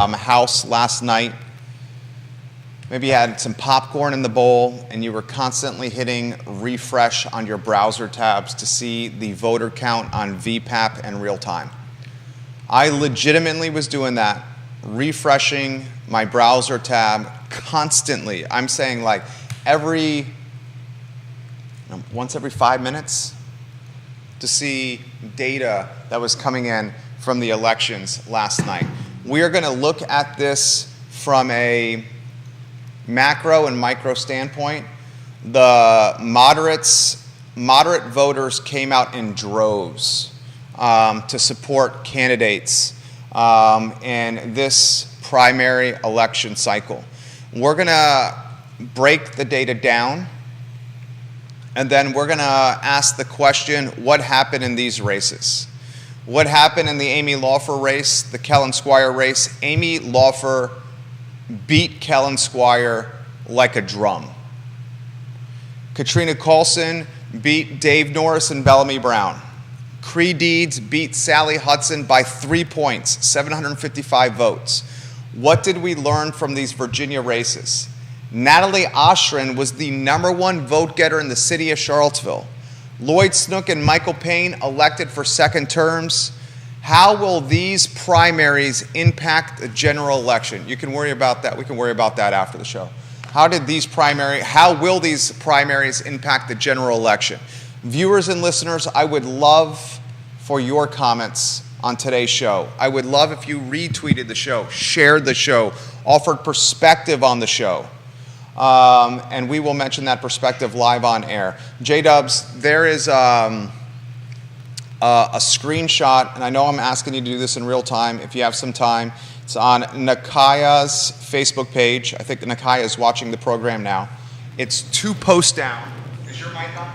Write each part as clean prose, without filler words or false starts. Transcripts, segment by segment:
house last night. Maybe you had some popcorn in the bowl and you were constantly hitting refresh on your browser tabs to see the voter count on VPAP in real time. I legitimately was doing that, refreshing my browser tab constantly. I'm saying like once every 5 minutes to see data that was coming in from the elections last night. We are going to look at this from a macro and micro standpoint. The moderate voters came out in droves to support candidates in this primary election cycle. We're going to break the data down, and then we're going to ask the question, what happened in these races? What happened in the Amy Laufer race, the Kellen Squire race? Amy Laufer beat Kellen Squire like a drum. Katrina Carlson beat Dave Norris and Bellamy Brown. Cree Deeds beat Sally Hudson by 3 points, 755 votes. What did we learn from these Virginia races? Natalie Oshrin was the #1 vote getter in the city of Charlottesville. Lloyd Snook and Michael Payne elected for second terms. How will these primaries impact the general election? You can worry about that. We can worry about that after the show. How will these primaries impact the general election? Viewers and listeners, I would love for your comments on today's show. I would love if you retweeted the show, shared the show, offered perspective on the show. And we will mention that perspective live on air. J-Dubs, there is a screenshot, and I know I'm asking you to do this in real time if you have some time. It's on Nakaya's Facebook page. I think Nakaya is watching the program now. It's 2 posts down. Is your mic on?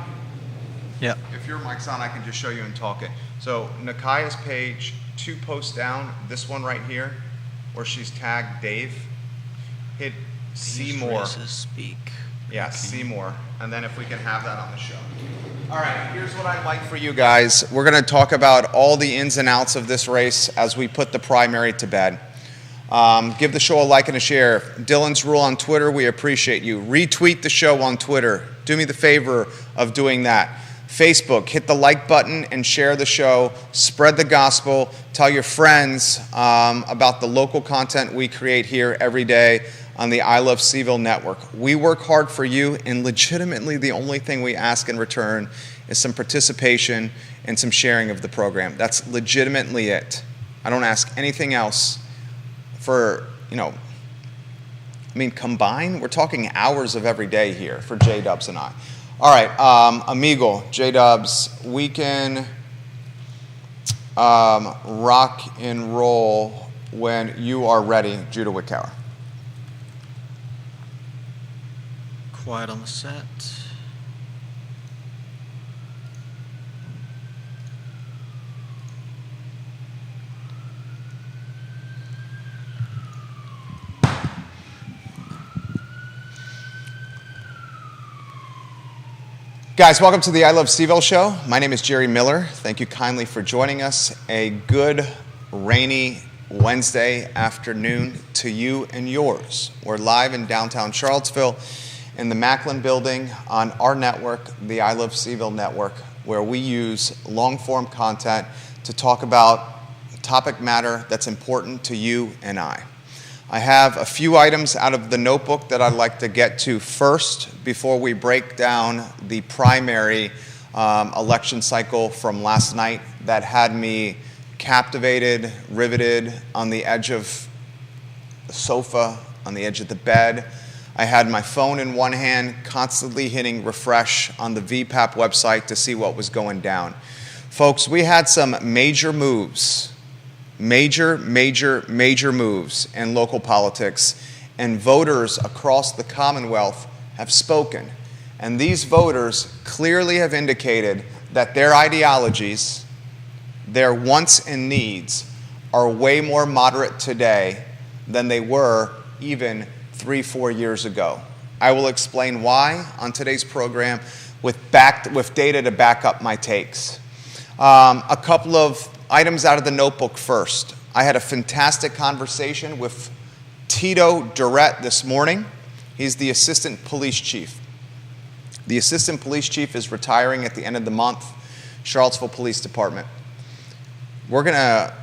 Yeah. If your mic's on, I can just show you and talk it. So Nakaya's page, 2 posts down, this one right here, where she's tagged Dave. Hit see more. Speak. Yeah, see more. And then if we can have that on the show. All right, here's what I'd like for you guys. We're going to talk about all the ins and outs of this race as we put the primary to bed. Give the show a like and a share. Dylan's Rule on Twitter, we appreciate you. Retweet the show on Twitter. Do me the favor of doing that. Facebook, hit the like button and share the show. Spread the gospel. Tell your friends about the local content we create here every day on the I Love CVille network. We work hard for you, and legitimately the only thing we ask in return is some participation and some sharing of the program. That's legitimately it. I don't ask anything else for, combined, we're talking hours of every day here for J-Dubs and I. All right, amigo, J-Dubs, we can rock and roll when you are ready, Judah Wickower. Quiet on the set. Guys, welcome to the I Love CVille show. My name is Jerry Miller. Thank you kindly for joining us. A good, rainy Wednesday afternoon to you and yours. We're live in downtown Charlottesville in the Macklin building on our network, the I Love CVille network, where we use long-form content to talk about topic matter that's important to you and I. I have a few items out of the notebook that I'd like to get to first before we break down the primary election cycle from last night that had me captivated, riveted, on the edge of the sofa, on the edge of the bed. I had my phone in one hand, constantly hitting refresh on the VPAP website to see what was going down. Folks, we had some major moves. Major moves in local politics, and voters across the Commonwealth have spoken. And these voters clearly have indicated that their ideologies, their wants and needs, are way more moderate today than they were even 3-4 years ago. I will explain why on today's program with data to back up my takes. A couple of items out of the notebook first. I had a fantastic conversation with Tito Durrett this morning. He's the assistant police chief. The assistant police chief is retiring at the end of the month, Charlottesville Police Department. We're going to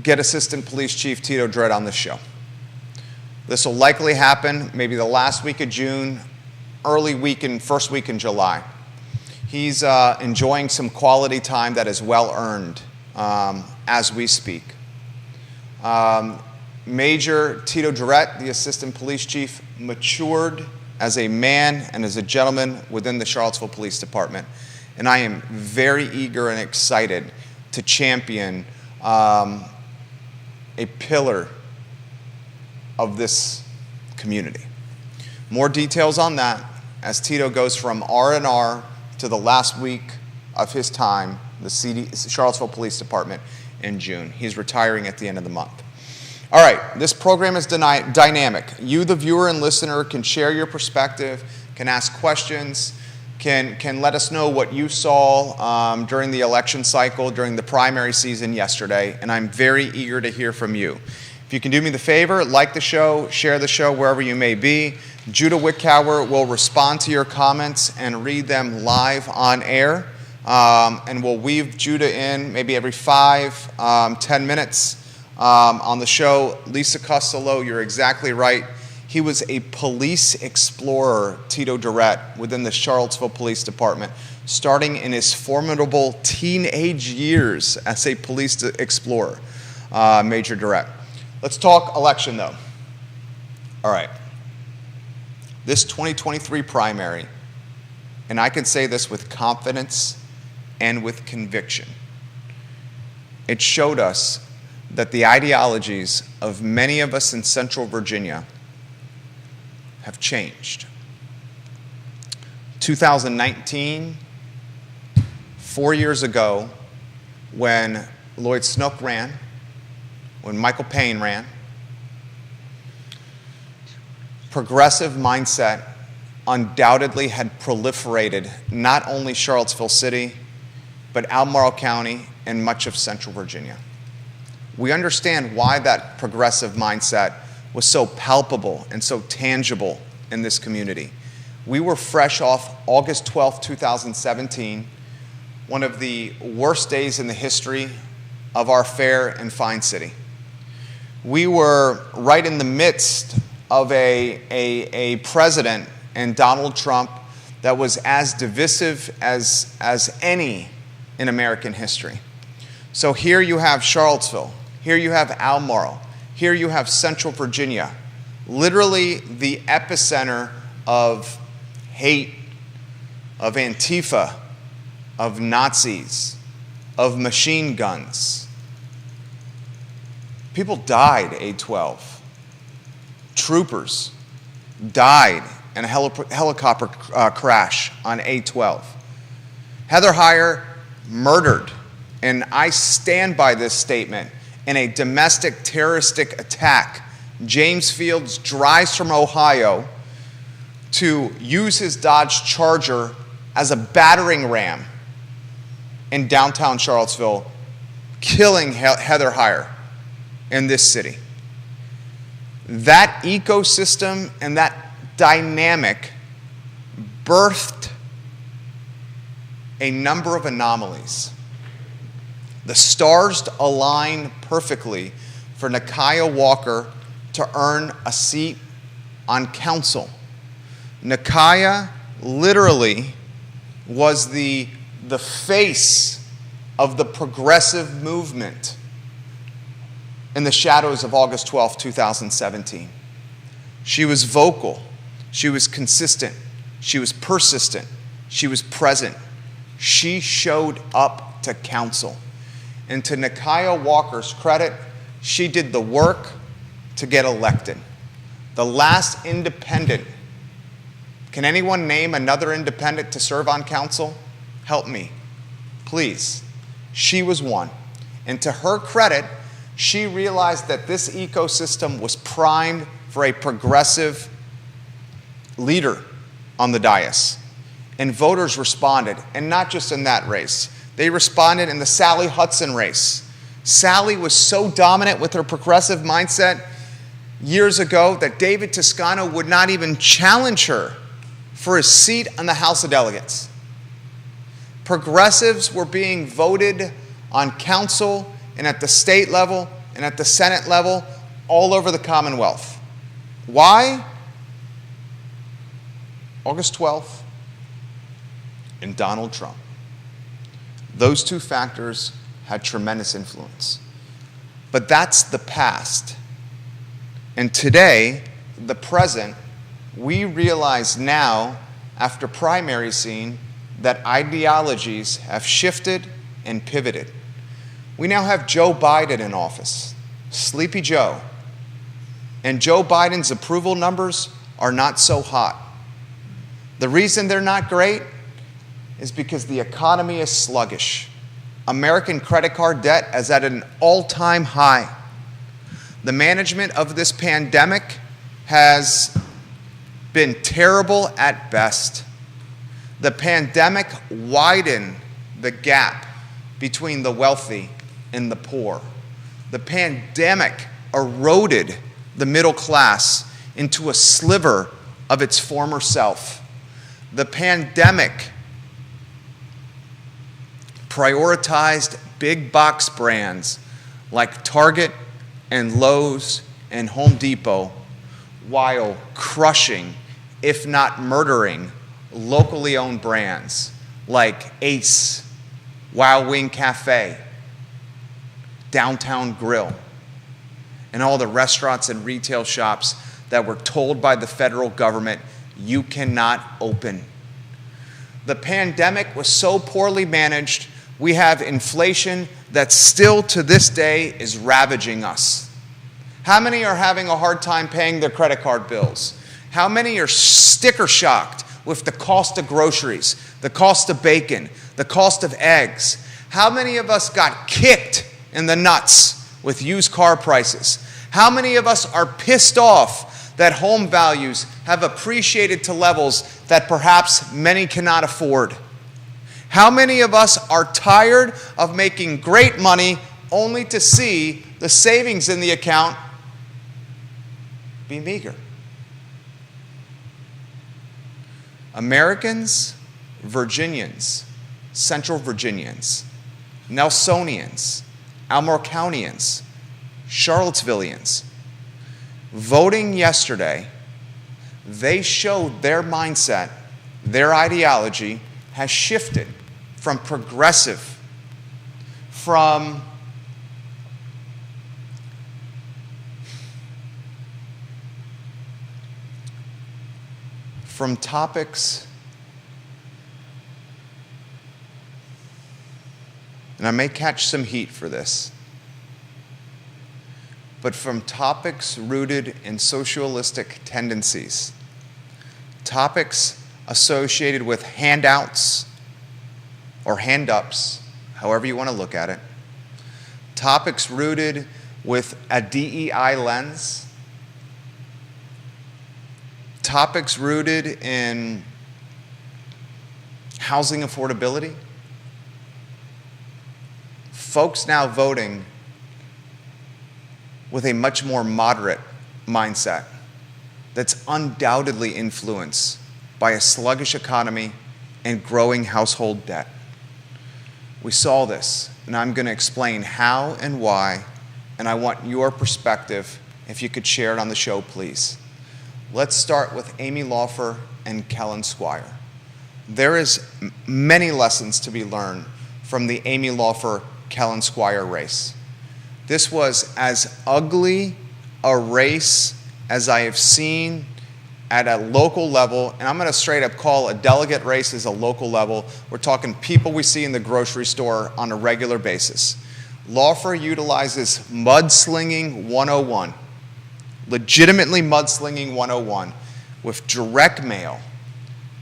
get assistant police chief Tito Durrett on this show. This will likely happen maybe the last week of June, first week in July. He's enjoying some quality time that is well earned as we speak. Major Tito Durrett, the assistant police chief, matured as a man and as a gentleman within the Charlottesville Police Department. And I am very eager and excited to champion a pillar of this community. More details on that as Tito goes from R&R to the last week of his time, the Charlottesville Police Department, in June. He's retiring at the end of the month. All right, this program is dynamic. You, the viewer and listener, can share your perspective, can ask questions, can let us know what you saw during the election cycle, during the primary season yesterday, and I'm very eager to hear from you. If you can do me the favor, like the show, share the show wherever you may be. Judah Wickower will respond to your comments and read them live on air, and we'll weave Judah in maybe every 5-10 minutes. On the show, Lisa Costello, you're exactly right. He was a police explorer, Tito Durrett, within the Charlottesville Police Department, starting in his formidable teenage years as a police explorer, Major Durrett. Let's talk election, though. All right. This 2023 primary, and I can say this with confidence and with conviction, it showed us that the ideologies of many of us in Central Virginia have changed. 2019, 4 years ago, when Lloyd Snook ran, when Michael Payne ran, progressive mindset undoubtedly had proliferated not only Charlottesville City, but Albemarle County and much of Central Virginia. We understand why that progressive mindset was so palpable and so tangible in this community. We were fresh off August 12, 2017, one of the worst days in the history of our fair and fine city. We were right in the midst of a president and Donald Trump that was as divisive as any in American history. So here you have Charlottesville. Here you have Albemarle. Here you have Central Virginia, literally the epicenter of hate, of Antifa, of Nazis, of machine guns. People died 8/12. Troopers died in a helicopter crash on 8/12. Heather Heyer murdered, and I stand by this statement, in a domestic terroristic attack. James Fields drives from Ohio to use his Dodge Charger as a battering ram in downtown Charlottesville, killing Heather Heyer in this city. That ecosystem and that dynamic birthed a number of anomalies. The stars aligned perfectly for Nakia Walker to earn a seat on council. Nakia literally was the face of the progressive movement in the shadows of August 12, 2017. She was vocal. She was consistent. She was persistent. She was present. She showed up to council. And to Nakia Walker's credit, she did the work to get elected. The last independent. Can anyone name another independent to serve on council? Help me, please. She was one. And to her credit, she realized that this ecosystem was primed for a progressive leader on the dais. And voters responded, and not just in that race. They responded in the Sally Hudson race. Sally was so dominant with her progressive mindset years ago that David Toscano would not even challenge her for his seat on the House of Delegates. Progressives were being voted on council and at the state level and at the Senate level all over the Commonwealth. Why? August 12th and Donald Trump. Those two factors had tremendous influence. But that's the past. And today, the present, we realize now, after primary scene, that ideologies have shifted and pivoted. We now have Joe Biden in office, Sleepy Joe. And Joe Biden's approval numbers are not so hot. The reason they're not great is because the economy is sluggish. American credit card debt is at an all-time high. The management of this pandemic has been terrible at best. The pandemic widened the gap between the wealthy and the poor. The pandemic eroded the middle class into a sliver of its former self. The pandemic prioritized big box brands like Target and Lowe's and Home Depot while crushing, if not murdering, locally owned brands like Ace, Wild Wing Cafe, Downtown Grill, and all the restaurants and retail shops that were told by the federal government, you cannot open. The pandemic was so poorly managed, we have inflation that still to this day is ravaging us. How many are having a hard time paying their credit card bills? How many are sticker shocked with the cost of groceries, the cost of bacon, the cost of eggs? How many of us got kicked in the nuts with used car prices? How many of us are pissed off that home values have appreciated to levels that perhaps many cannot afford? How many of us are tired of making great money only to see the savings in the account be meager? Americans, Virginians, Central Virginians, Nelsonians, Almor-Countians, Charlottesvillians, voting yesterday, they showed their mindset, their ideology has shifted from progressive, from topics, and I may catch some heat for this, but from topics rooted in socialistic tendencies, topics associated with handouts or hand-ups, however you want to look at it, topics rooted with a DEI lens, topics rooted in housing affordability, folks now voting with a much more moderate mindset that's undoubtedly influenced by a sluggish economy and growing household debt. We saw this, and I'm going to explain how and why, and I want your perspective, if you could share it on the show, please. Let's start with Amy Laufer and Kellen Squire. There is many lessons to be learned from the Amy Laufer-Kellen Squire race. This was as ugly a race as I have seen at a local level, and I'm going to straight up call a delegate race as a local level. We're talking people we see in the grocery store on a regular basis. Laufer utilizes mudslinging 101, legitimately mudslinging 101, with direct mail,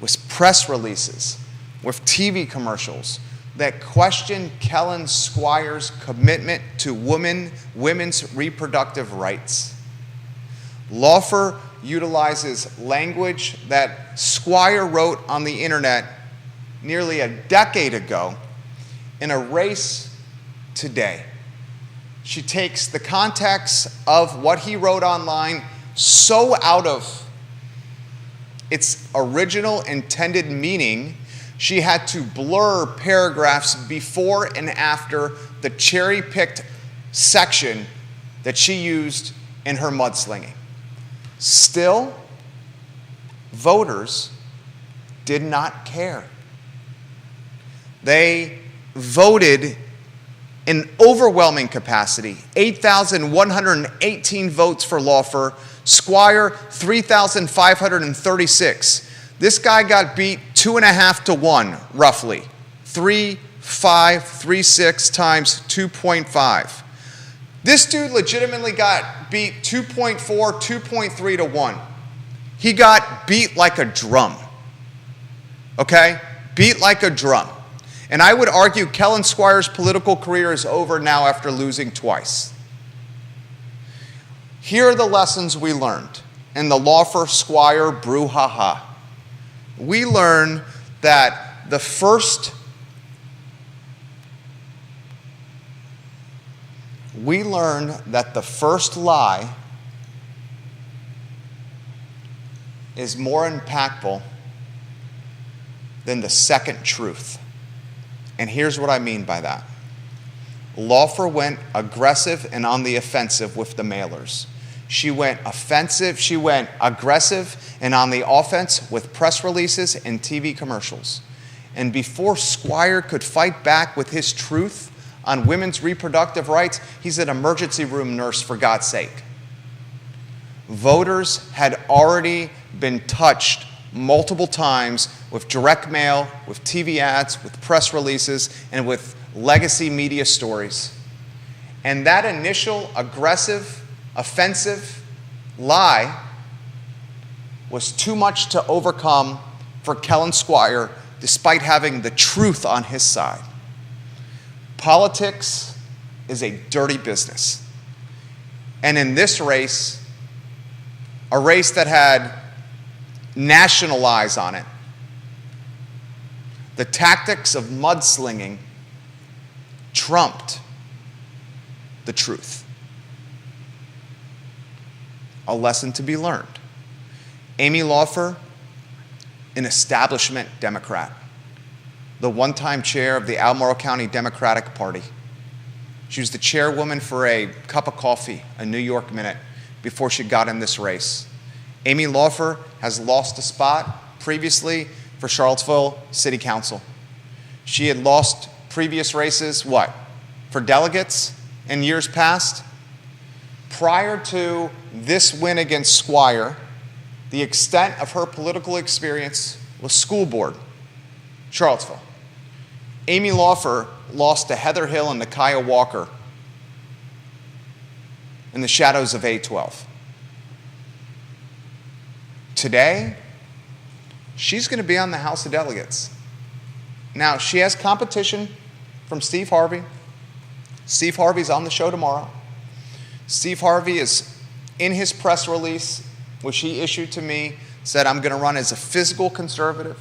with press releases, with TV commercials that question Kellen Squire's commitment to women's reproductive rights. Laufer utilizes language that Squire wrote on the internet nearly a decade ago in a race today. she takes the context of what he wrote online so out of its original intended meaning, she had to blur paragraphs before and after the cherry-picked section that she used in her mudslinging. Still, voters did not care. They voted in overwhelming capacity, 8,118 votes for Laufer, Squire 3,536. This guy got beat 2.5 to 1, roughly. 3.536 times 2.5. This dude legitimately got beat 2.4, 2.3 to 1. He got beat like a drum. Okay? Beat like a drum. And I would argue Kellen Squire's political career is over now after losing twice. Here are the lessons we learned in the Laufer-Squire brouhaha. We learned that the first lie is more impactful than the second truth. And here's what I mean by that. Laufer went aggressive and on the offensive with the mailers. She went aggressive and on the offense with press releases and TV commercials. And before Squire could fight back with his truth on women's reproductive rights, he's an emergency room nurse, for God's sake. Voters had already been touched multiple times with direct mail, with TV ads, with press releases, and with legacy media stories. And that initial aggressive, offensive lie was too much to overcome for Kellen Squire, despite having the truth on his side. Politics is a dirty business. And in this race, a race that had national eyes on it, the tactics of mudslinging trumped the truth. A lesson to be learned. Amy Laufer, an establishment Democrat, the one-time chair of the Albemarle County Democratic Party. She was the chairwoman for a cup of coffee, a New York Minute, before she got in this race. Amy Laufer has lost a spot previously for Charlottesville City Council. She had lost previous races, for delegates in years past? Prior to this win against Squire, the extent of her political experience was school board, Charlottesville. Amy Laufer lost to Heather Hill and Nakia Walker in the shadows of A12. Today, she's going to be on the House of Delegates. Now, she has competition from Steve Harvey. Steve Harvey's on the show tomorrow. Steve Harvey is in his press release, which he issued to me, said, I'm going to run as a physical conservative.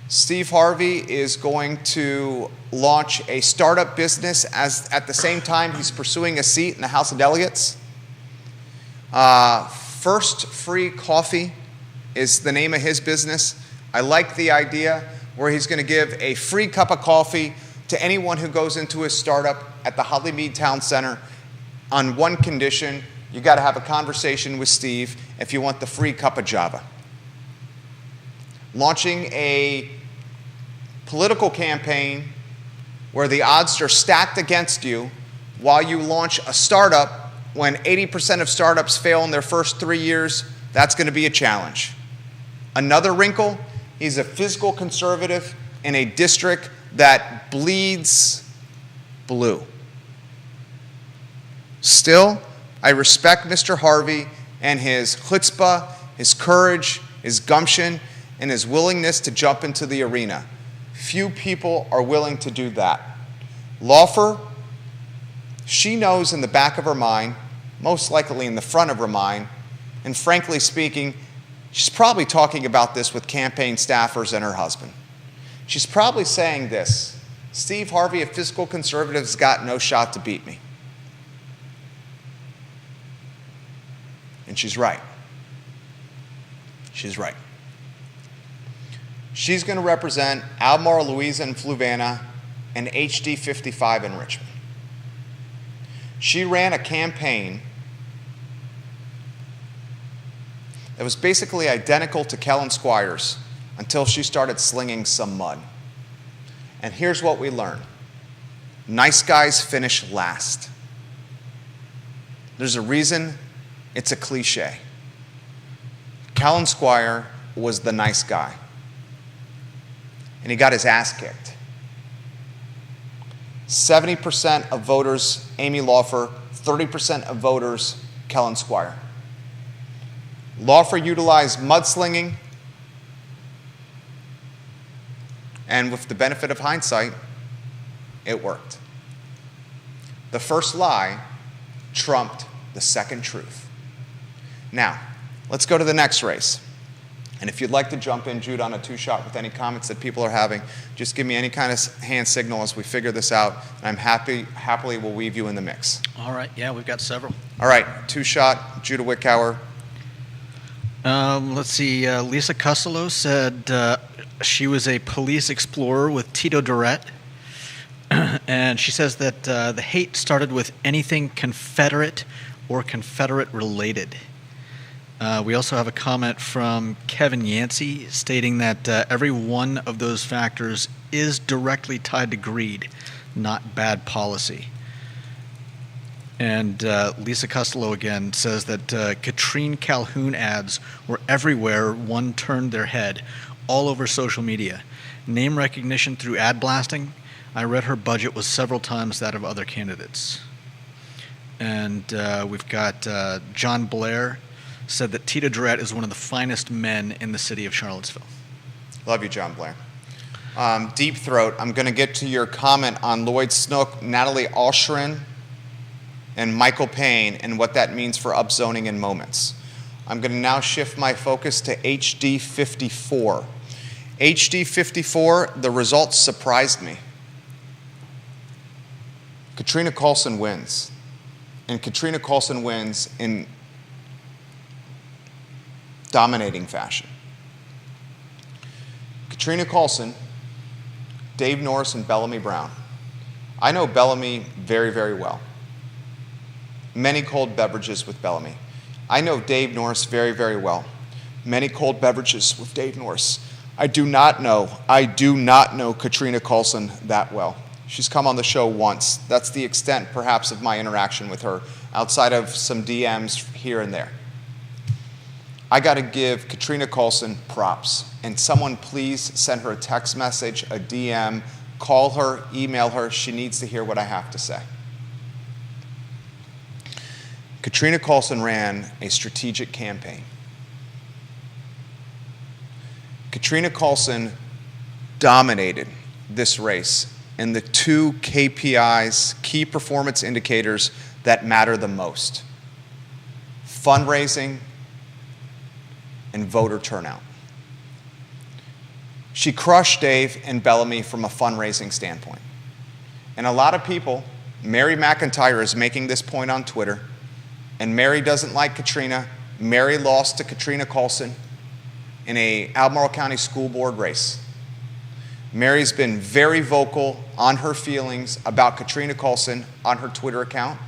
Steve Harvey is going to launch a startup business at the same time he's pursuing a seat in the House of Delegates. First Free Coffee is the name of his business. I like the idea where he's going to give a free cup of coffee to anyone who goes into his startup at the Hollymead Town Center on one condition: you got to have a conversation with Steve if you want the free cup of Java. Launching a political campaign where the odds are stacked against you while you launch a startup when 80% of startups fail in their first 3 years, that's going to be a challenge. Another wrinkle, he's a fiscal conservative in a district that bleeds blue. Still, I respect Mr. Harvey and his chutzpah, his courage, his gumption, and his willingness to jump into the arena. Few people are willing to do that. Laufer, she knows in the back of her mind, most likely in the front of her mind, and frankly speaking, she's probably talking about this with campaign staffers and her husband. She's probably saying this: Steve Harvey, a fiscal conservative, has got no shot to beat me. And she's right. She's right. She's going to represent Albemarle, Louisa, and Fluvanna, and HD 55 in Richmond. She ran a campaign that was basically identical to Kellen Squires until she started slinging some mud. And here's what we learned. Nice guys finish last. There's a reason it's a cliche. Kellen Squire was the nice guy. And he got his ass kicked. 70% of voters, Amy Laufer, 30% of voters, Kellen Squire. Laufer utilized mudslinging, and with the benefit of hindsight, it worked. The first lie trumped the second truth. Now, let's go to the next race. And if you'd like to jump in, Jude, on a two-shot with any comments that people are having, just give me any kind of hand signal as we figure this out, and I'm happily will weave you in the mix. All right. Yeah, we've got several. All right, two-shot, Judah Wickower. Let's see. Lisa Costello said she was a police explorer with Tito Durrett. And she says that the hate started with anything Confederate or Confederate related. We also have a comment from Kevin Yancey stating that every one of those factors is directly tied to greed, not bad policy. And Lisa Costello again says that Katrine Calhoun ads were everywhere. One turned their head, all over social media. Name recognition through ad blasting. I read her budget was several times that of other candidates. And we've got John Blair said that Tito Durrett is one of the finest men in the city of Charlottesville. Love you, John Blair. Deep Throat, I'm going to get to your comment on Lloyd Snook, Natalie Alsherin, and Michael Payne, and what that means for upzoning in moments. I'm going to now shift my focus to HD 54. HD 54, the results surprised me. Katrina Coulson wins. And Katrina Coulson wins in dominating fashion. Katrina Coulson, Dave Norris, and Bellamy Brown. I know Bellamy very, very well. Many cold beverages with Bellamy. I know Dave Norris very, very well. Many cold beverages with Dave Norris. I do not know Katrina Coulson that well. She's come on the show once. That's the extent, perhaps, of my interaction with her, outside of some DMs here and there. I got to give Katrina Coulson props. And someone please send her a text message, a DM, call her, email her. She needs to hear what I have to say. Katrina Coulson ran a strategic campaign. Katrina Coulson dominated this race in the two KPIs, key performance indicators, that matter the most: fundraising and voter turnout. She crushed Dave and Bellamy from a fundraising standpoint. And a lot of people, Mary McIntyre is making this point on Twitter, and Mary doesn't like Katrina. Mary lost to Katrina Coulson in a Albemarle County School Board race. Mary's been very vocal on her feelings about Katrina Coulson on her Twitter account.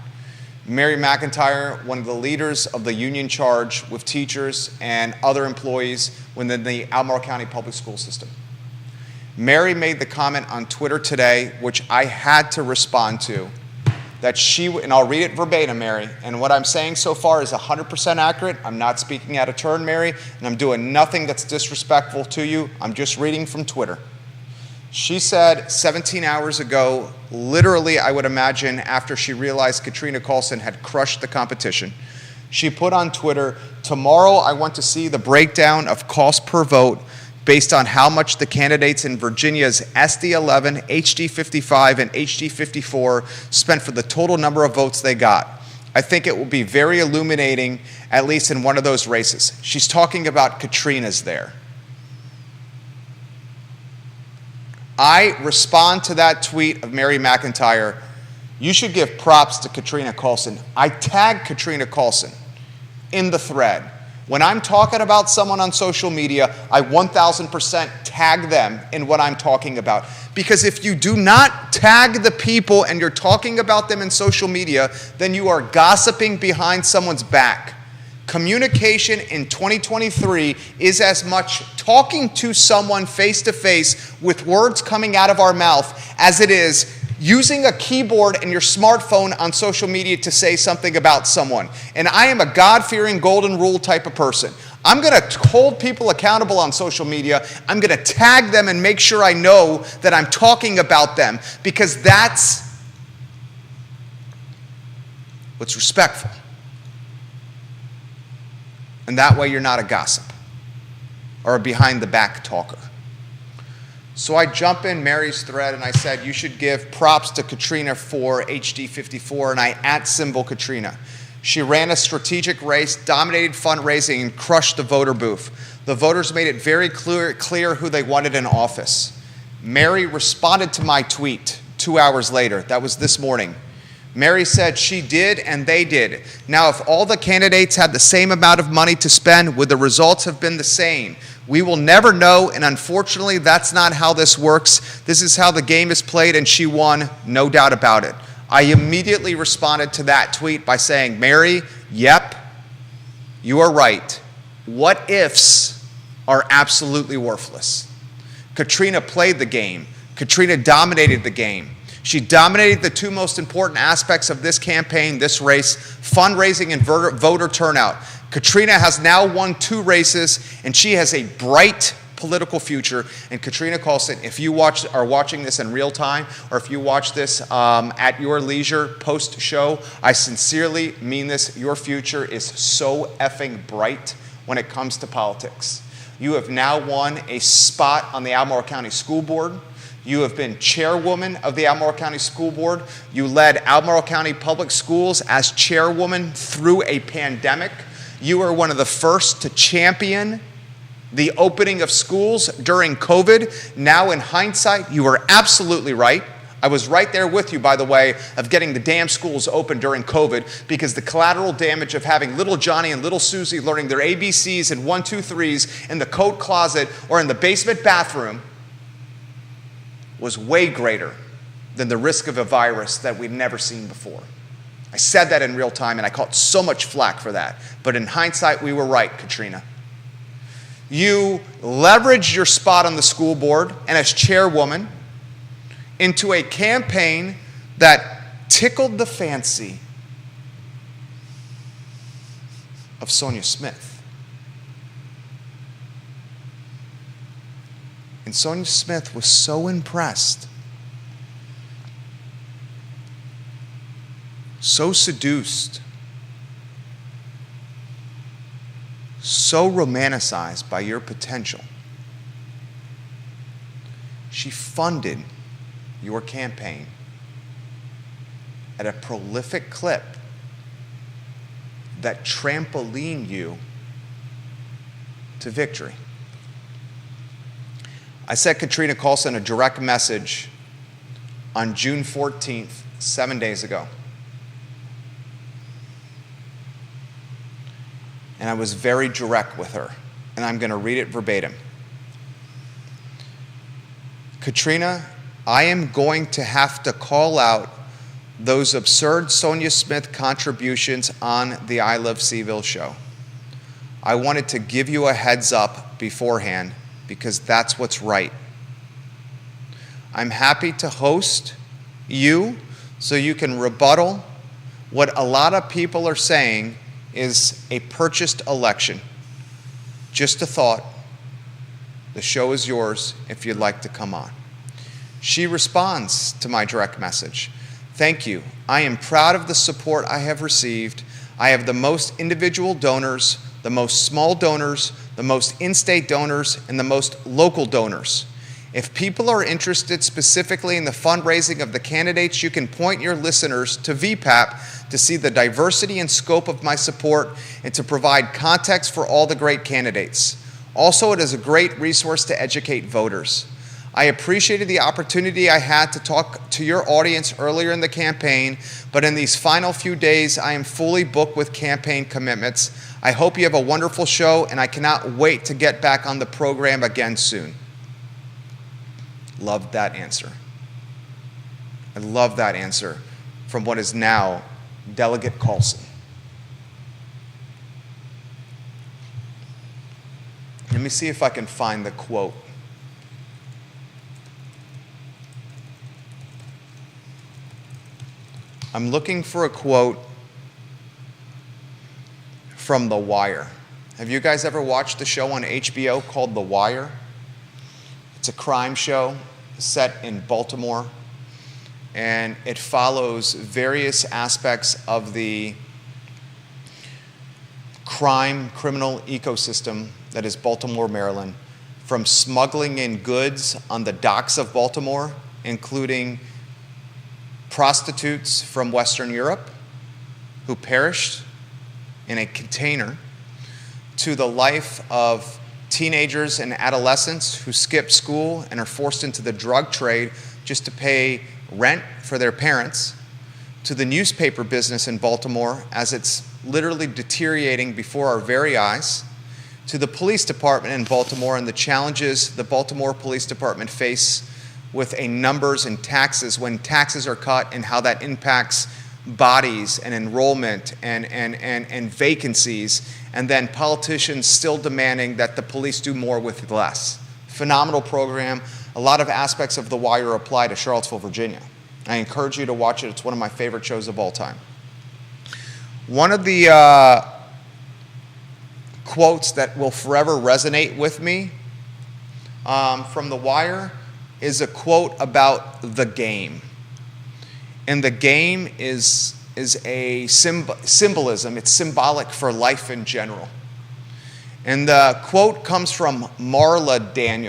Mary McIntyre, one of the leaders of the union charge with teachers and other employees within the Albemarle County Public School System. Mary made the comment on Twitter today, which I had to respond to, that she, and I'll read it verbatim, Mary, and what I'm saying so far is 100% accurate. I'm not speaking out of turn, Mary, and I'm doing nothing that's disrespectful to you. I'm just reading from Twitter. She said 17 hours ago, literally, I would imagine, after she realized Katrina Coulson had crushed the competition, she put on Twitter, "Tomorrow I want to see the breakdown of cost per vote based on how much the candidates in Virginia's SD11, HD55, and HD54 spent for the total number of votes they got. I think it will be very illuminating, at least in one of those races." She's talking about Katrina's there. I respond to that tweet of Mary McIntyre. You should give props to Katrina Coulson. I tagged Katrina Coulson. in the thread. When I'm talking about someone on social media, I 1000% tag them in what I'm talking about. Because if you do not tag the people and you're talking about them in social media, then you are gossiping behind someone's back. Communication in 2023 is as much talking to someone face to face with words coming out of our mouth as it is using a keyboard and your smartphone on social media to say something about someone. And I am a God-fearing golden rule type of person. I'm going to hold people accountable on social media. I'm going to tag them and make sure I know that I'm talking about them, because that's what's respectful. And that way you're not a gossip or a behind-the-back talker. So I jump in Mary's thread and I said, you should give props to Katrina for HD54, and I @ Katrina. She ran a strategic race, dominated fundraising, and crushed the voter booth. The voters made it very clear who they wanted in office. Mary responded to my tweet 2 hours later. That was this morning. Mary said she did and they did. Now, if all the candidates had the same amount of money to spend, would the results have been the same? We will never know, and unfortunately, that's not how this works. This is how the game is played, and she won, no doubt about it. I immediately responded to that tweet by saying, Mary, yep, you are right. What ifs are absolutely worthless. Katrina played the game. Katrina dominated the game. She dominated the two most important aspects of this campaign, this race, fundraising and voter turnout. Katrina has now won 2 races, and she has a bright political future. And Katrina Carlson, if you are watching this in real time, or if you watch this at your leisure post-show, I sincerely mean this. Your future is so effing bright when it comes to politics. You have now won a spot on the Albemarle County School Board. You have been chairwoman of the Albemarle County School Board. You led Albemarle County Public Schools as chairwoman through a pandemic. You were one of the first to champion the opening of schools during COVID. Now, in hindsight, you were absolutely right. I was right there with you, by the way, of getting the damn schools open during COVID, because the collateral damage of having little Johnny and little Susie learning their ABCs and 1, 2, 3s in the coat closet or in the basement bathroom was way greater than the risk of a virus that we'd never seen before. I said that in real time, and I caught so much flack for that. But in hindsight, we were right, Katrina. You leveraged your spot on the school board and as chairwoman into a campaign that tickled the fancy of Sonia Smith. And Sonia Smith was so impressed, so seduced, so romanticized by your potential. She funded your campaign at a prolific clip that trampolined you to victory. I sent Katrina Carlson a direct message on June 14th, 7 days ago. And I was very direct with her, and I'm going to read it verbatim. Katrina, I am going to have to call out those absurd Sonia Smith contributions on the I Love CVille show. I wanted to give you a heads up beforehand because that's what's right. I'm happy to host you so you can rebuttal what a lot of people are saying is a purchased election. Just a thought. The show is yours if you'd like to come on. She responds to my direct message. Thank you. I am proud of the support I have received. I have the most individual donors, the most small donors, the most in-state donors, and the most local donors. If people are interested specifically in the fundraising of the candidates, you can point your listeners to VPAP to see the diversity and scope of my support and to provide context for all the great candidates. Also, it is a great resource to educate voters. I appreciated the opportunity I had to talk to your audience earlier in the campaign, but in these final few days, I am fully booked with campaign commitments. I hope you have a wonderful show, and I cannot wait to get back on the program again soon. Loved that answer. I love that answer from what is now Delegate Carlson. Let me see if I can find the quote. I'm looking for a quote from The Wire. Have you guys ever watched the show on HBO called The Wire? It's a crime show set in Baltimore, and it follows various aspects of the criminal ecosystem that is Baltimore, Maryland, from smuggling in goods on the docks of Baltimore, including prostitutes from Western Europe who perished in a container, to the life of teenagers and adolescents who skip school and are forced into the drug trade just to pay rent for their parents, to the newspaper business in Baltimore as it's literally deteriorating before our very eyes, to the police department in Baltimore and the challenges the Baltimore Police Department face with numbers and taxes, when taxes are cut, and how that impacts bodies and enrollment and vacancies, and then politicians still demanding that the police do more with less. Phenomenal program. A lot of aspects of The Wire apply to Charlottesville, Virginia. I encourage you to watch it. It's one of my favorite shows of all time. One of the quotes that will forever resonate with me from The Wire is a quote about the game. And the game is a symbolism. It's symbolic for life in general. And the quote comes from Marla Daniels.